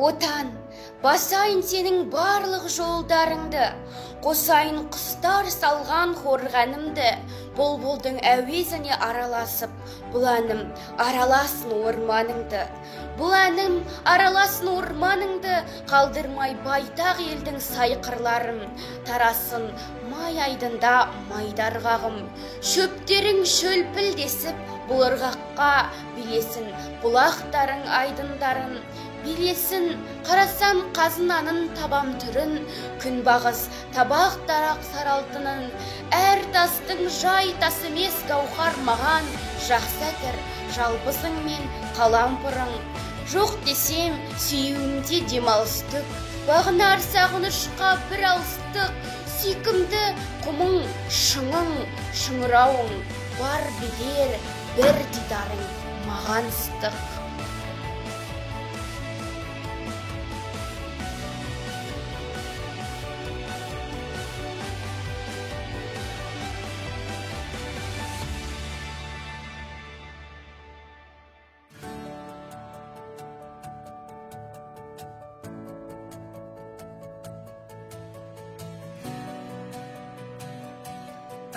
Отан, басайын сенің барлық жолдарыңды, қосайын құстар салған қорғанымды, бұлбұлдың әуезіне араласып, бұл әнім араласын орманыңды. Бұл әнім араласын орманыңды, қалдырмай байтақ елдің сайқырларын, тарасын май айдында майдарғағым. Шөптерің шөлпілдесіп, бұл ырғаққа билесін бұлақтарың айдындарын. Билесін, қарасам қазынанын табам түрін, күнбағыс табақ тарақ саралтынын. Әр тастың жай тас емес гауһар маған, жақсы әтір жалбызың мен қалампырың. Жоқ десем, сүйеуімде демалыстық, бағынар сағынышқа бір алыстық. Сүйкімді құмың, шыңың, шыңырауың, бар берер бір дидарың маған ыстық.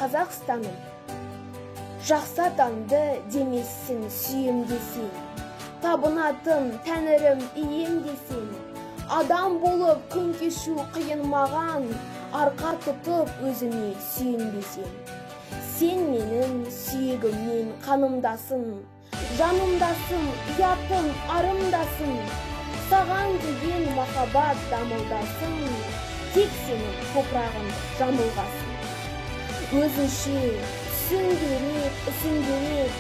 Қазақстаным, жақсы атанды демессің сүйем десең, табынатын тәңірім ием десең, адам болып күн кешу қиын маған, арқа тұтып өзіме сүйенбесең. Сен менің сүйегімнен қанымдасың, жанымдасың, ұятым, арымдасың. Саған деген махаббат дамылдасың, тек сенің топырағың жамылғасың. Өзінше түсін керек, үсін керек,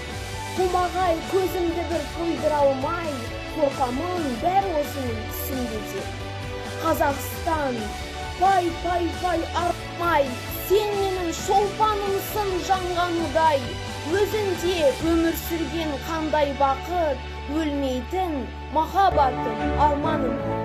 қумағай көзімді бір қылдыра алмай, қорқамын бәр осының түсінде де. Қазақстан, пай армай, сен менің шолпанымсың жанған удай. Өзінде өмір сүрген қандай бақыт, өлмейтін махаббатым арманым.